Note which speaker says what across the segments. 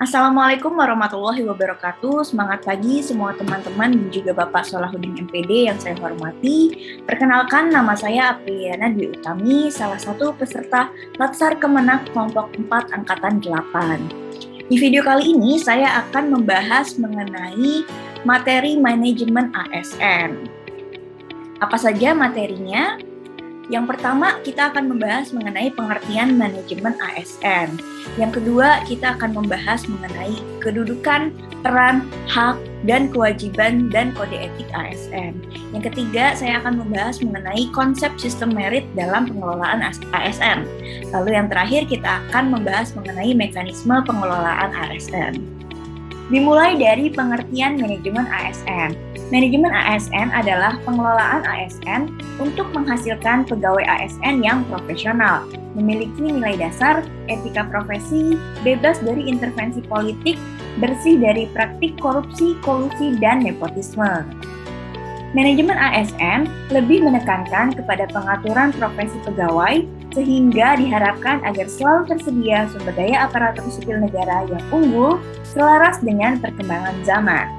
Speaker 1: Assalamualaikum warahmatullahi wabarakatuh. Semangat pagi semua teman-teman dan juga Bapak Solahuddin MPD yang saya hormati. Perkenalkan, nama saya Apriliana Dwi Utami, salah satu peserta Latsar Kemenak kelompok 4 angkatan 8. Di video kali ini saya akan membahas mengenai materi manajemen ASN. Apa saja materinya? Yang pertama, kita akan membahas mengenai pengertian manajemen ASN. Yang kedua, kita akan membahas mengenai kedudukan, peran, hak, dan kewajiban dan kode etik ASN. Yang ketiga, saya akan membahas mengenai konsep sistem merit dalam pengelolaan ASN. Lalu yang terakhir, kita akan membahas mengenai mekanisme pengelolaan ASN. Dimulai dari pengertian manajemen ASN. Manajemen ASN adalah pengelolaan ASN untuk menghasilkan pegawai ASN yang profesional, memiliki nilai dasar, etika profesi, bebas dari intervensi politik, bersih dari praktik korupsi, kolusi, dan nepotisme. Manajemen ASN lebih menekankan kepada pengaturan profesi pegawai sehingga diharapkan agar selalu tersedia sumber daya aparatur sipil negara yang unggul selaras dengan perkembangan zaman.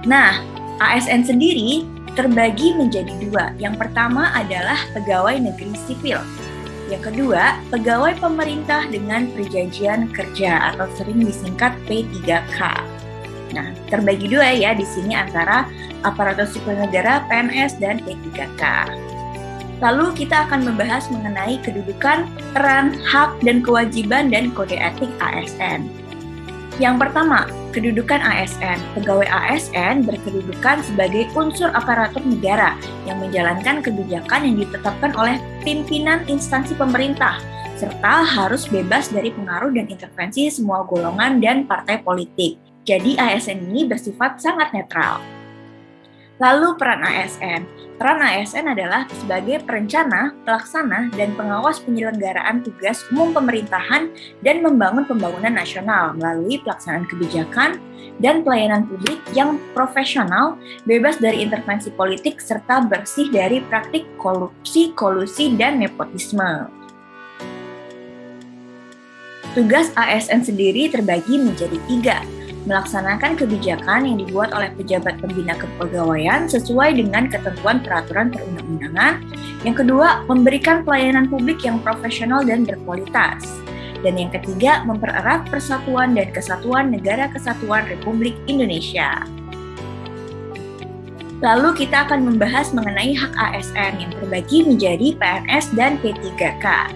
Speaker 1: Nah, ASN sendiri terbagi menjadi dua. Yang pertama adalah pegawai negeri sipil. Yang kedua, pegawai pemerintah dengan perjanjian kerja atau sering disingkat P3K. Nah, terbagi dua ya di sini antara aparatur sipil negara, PNS, dan P3K. Lalu kita akan membahas mengenai kedudukan, peran, hak, dan kewajiban dan kode etik ASN. Yang pertama, kedudukan ASN. Pegawai ASN berkedudukan sebagai unsur aparatur negara yang menjalankan kebijakan yang ditetapkan oleh pimpinan instansi pemerintah, serta harus bebas dari pengaruh dan intervensi semua golongan dan partai politik. Jadi ASN ini bersifat sangat netral. Lalu peran ASN. Peran ASN adalah sebagai perencana, pelaksana, dan pengawas penyelenggaraan tugas umum pemerintahan dan membangun pembangunan nasional melalui pelaksanaan kebijakan dan pelayanan publik yang profesional, bebas dari intervensi politik, serta bersih dari praktik korupsi, kolusi, dan nepotisme. Tugas ASN sendiri terbagi menjadi 3. Melaksanakan kebijakan yang dibuat oleh pejabat pembina kepegawaian sesuai dengan ketentuan peraturan perundang-undangan. Yang kedua, memberikan pelayanan publik yang profesional dan berkualitas. Dan yang ketiga, mempererat persatuan dan kesatuan Negara Kesatuan Republik Indonesia. Lalu kita akan membahas mengenai hak ASN yang terbagi menjadi PNS dan P3K.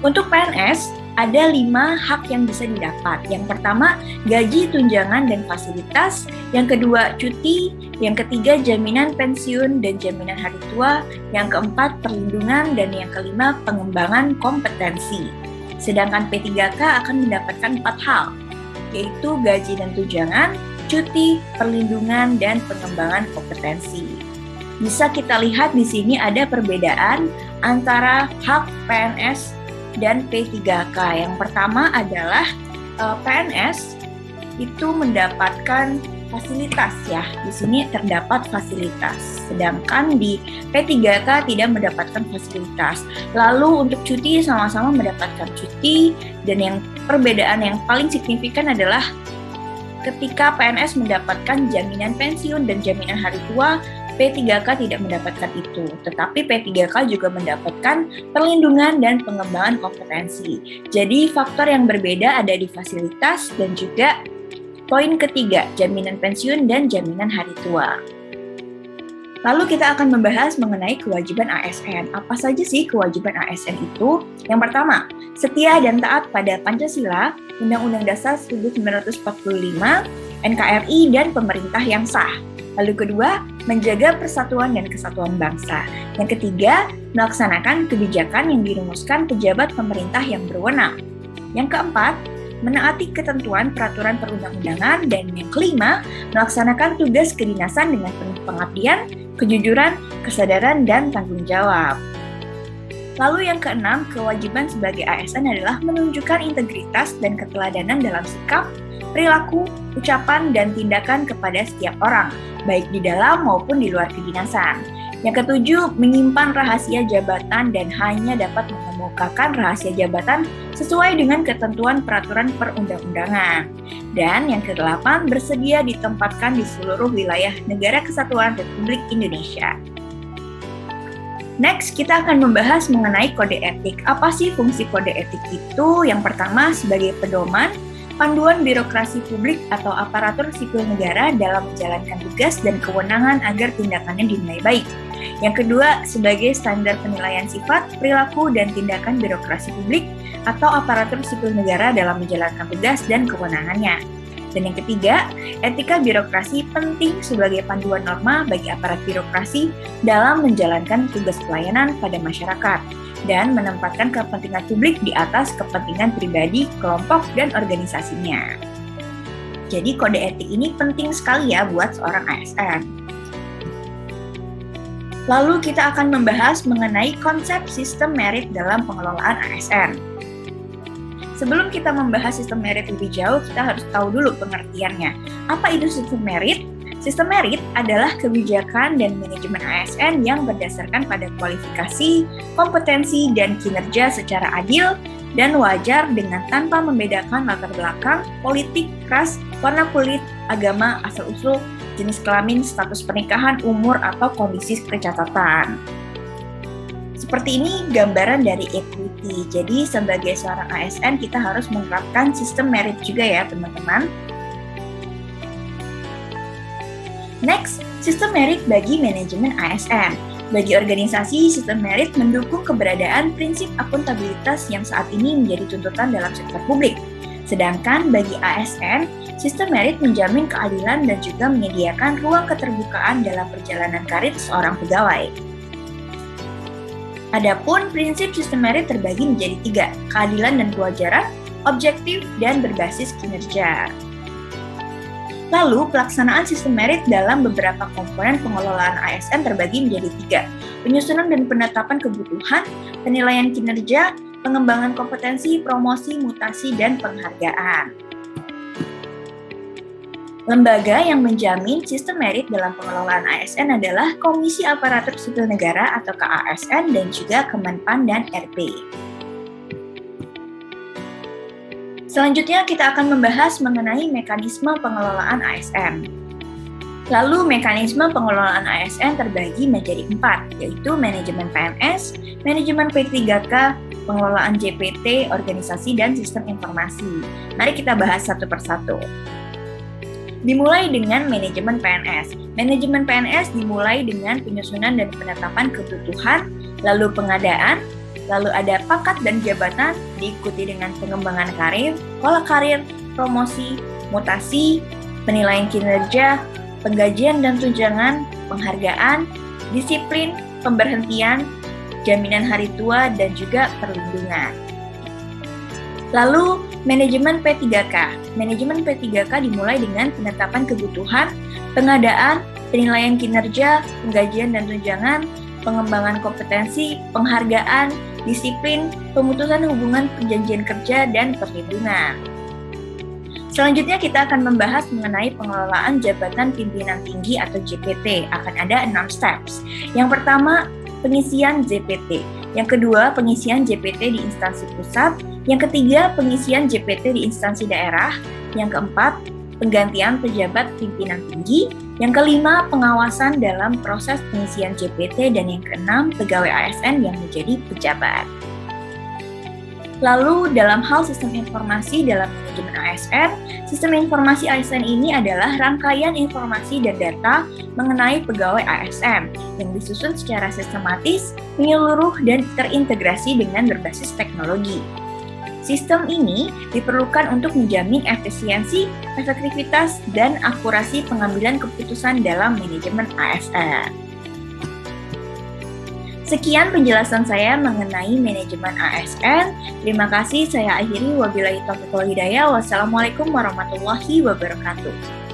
Speaker 1: Untuk PNS, ada 5 hak yang bisa didapat. Yang pertama, gaji, tunjangan, dan fasilitas. Yang kedua, cuti. Yang ketiga, jaminan pensiun dan jaminan hari tua. Yang keempat, perlindungan. Dan yang kelima, pengembangan kompetensi. Sedangkan P3K akan mendapatkan 4 hal, yaitu gaji dan tunjangan, cuti, perlindungan, dan pengembangan kompetensi. Bisa kita lihat di sini ada perbedaan antara hak PNS dan P3K. Yang pertama adalah PNS itu mendapatkan fasilitas ya. Di sini terdapat fasilitas. Sedangkan di P3K tidak mendapatkan fasilitas. Lalu untuk cuti sama-sama mendapatkan cuti, dan yang perbedaan yang paling signifikan adalah ketika PNS mendapatkan jaminan pensiun dan jaminan hari tua, P3K tidak mendapatkan itu, tetapi P3K juga mendapatkan perlindungan dan pengembangan kompetensi. Jadi faktor yang berbeda ada di fasilitas dan juga poin ketiga, jaminan pensiun dan jaminan hari tua. Lalu kita akan membahas mengenai kewajiban ASN. Apa saja sih kewajiban ASN itu? Yang pertama, setia dan taat pada Pancasila, Undang-Undang Dasar 1945, NKRI, dan pemerintah yang sah. Lalu kedua, menjaga persatuan dan kesatuan bangsa. Yang ketiga, melaksanakan kebijakan yang dirumuskan pejabat pemerintah yang berwenang. Yang keempat, menaati ketentuan peraturan perundang-undangan. Dan yang kelima, melaksanakan tugas kedinasan dengan penuh pengabdian, kejujuran, kesadaran, dan tanggung jawab. Lalu yang keenam, kewajiban sebagai ASN adalah menunjukkan integritas dan keteladanan dalam sikap, perilaku, ucapan, dan tindakan kepada setiap orang, baik di dalam maupun di luar kedinasan. Yang ketujuh, menyimpan rahasia jabatan dan hanya dapat mengemukakan rahasia jabatan sesuai dengan ketentuan peraturan perundang-undangan. Dan yang ke-8, bersedia ditempatkan di seluruh wilayah Negara Kesatuan Republik Indonesia. Next, kita akan membahas mengenai kode etik. Apa sih fungsi kode etik itu? Yang pertama, sebagai pedoman, panduan birokrasi publik atau aparatur sipil negara dalam menjalankan tugas dan kewenangan agar tindakannya dinilai baik. Yang kedua, sebagai standar penilaian sifat, perilaku, dan tindakan birokrasi publik atau aparatur sipil negara dalam menjalankan tugas dan kewenangannya. Dan yang ketiga, etika birokrasi penting sebagai panduan norma bagi aparat birokrasi dalam menjalankan tugas pelayanan pada masyarakat dan menempatkan kepentingan publik di atas kepentingan pribadi, kelompok, dan organisasinya. Jadi kode etik ini penting sekali ya buat seorang ASN. Lalu kita akan membahas mengenai konsep sistem merit dalam pengelolaan ASN. Sebelum kita membahas sistem merit lebih jauh, kita harus tahu dulu pengertiannya. Apa itu sistem merit? Sistem merit adalah kebijakan dan manajemen ASN yang berdasarkan pada kualifikasi, kompetensi, dan kinerja secara adil dan wajar dengan tanpa membedakan latar belakang, politik, ras, warna kulit, agama, asal-usul, jenis kelamin, status pernikahan, umur, atau kondisi kecatatan. Seperti ini gambaran dari equity. Jadi sebagai seorang ASN kita harus menerapkan sistem merit juga ya teman-teman. Next, sistem merit bagi manajemen ASN. Bagi organisasi, sistem merit mendukung keberadaan prinsip akuntabilitas yang saat ini menjadi tuntutan dalam sektor publik. Sedangkan bagi ASN, sistem merit menjamin keadilan dan juga menyediakan ruang keterbukaan dalam perjalanan karir seorang pegawai. Adapun prinsip sistem merit terbagi menjadi 3, keadilan dan kewajaran, objektif, dan berbasis kinerja. Lalu, pelaksanaan sistem merit dalam beberapa komponen pengelolaan ASN terbagi menjadi 3, penyusunan dan penetapan kebutuhan, penilaian kinerja, pengembangan kompetensi, promosi, mutasi, dan penghargaan. Lembaga yang menjamin sistem merit dalam pengelolaan ASN adalah Komisi Aparatur Sipil Negara atau KASN dan juga Kemenpan dan RP. Selanjutnya kita akan membahas mengenai mekanisme pengelolaan ASN. Lalu mekanisme pengelolaan ASN terbagi menjadi 4, yaitu manajemen PNS, manajemen P3K, pengelolaan JPT, organisasi, dan sistem informasi. Mari kita bahas satu persatu. Dimulai dengan manajemen PNS. Manajemen PNS dimulai dengan penyusunan dan penetapan kebutuhan, lalu pengadaan, lalu ada pangkat dan jabatan, diikuti dengan pengembangan karir, pola karir, promosi, mutasi, penilaian kinerja, penggajian dan tunjangan, penghargaan, disiplin, pemberhentian, jaminan hari tua, dan juga perlindungan. Lalu, manajemen P3K. Manajemen P3K dimulai dengan penetapan kebutuhan, pengadaan, penilaian kinerja, penggajian dan tunjangan, pengembangan kompetensi, penghargaan, disiplin, pemutusan hubungan perjanjian kerja, dan perlindungan. Selanjutnya kita akan membahas mengenai pengelolaan jabatan pimpinan tinggi atau JPT. Akan ada 6 steps. Yang pertama, pengisian JPT. Yang kedua, pengisian JPT di instansi pusat. Yang ketiga, pengisian JPT di instansi daerah. Yang keempat, penggantian pejabat pimpinan tinggi. Yang kelima, pengawasan dalam proses pengisian JPT. Dan yang keenam, pegawai ASN yang menjadi pejabat. Lalu, dalam hal sistem informasi dalam manajemen ASN, sistem informasi ASN ini adalah rangkaian informasi dan data mengenai pegawai ASN yang disusun secara sistematis, menyeluruh, dan terintegrasi dengan berbasis teknologi. Sistem ini diperlukan untuk menjamin efisiensi, efektivitas, dan akurasi pengambilan keputusan dalam manajemen ASN. Sekian penjelasan saya mengenai manajemen ASN. Terima kasih, saya akhiri. Wabillahi taufiq wal hidayah. Wassalamualaikum warahmatullahi wabarakatuh.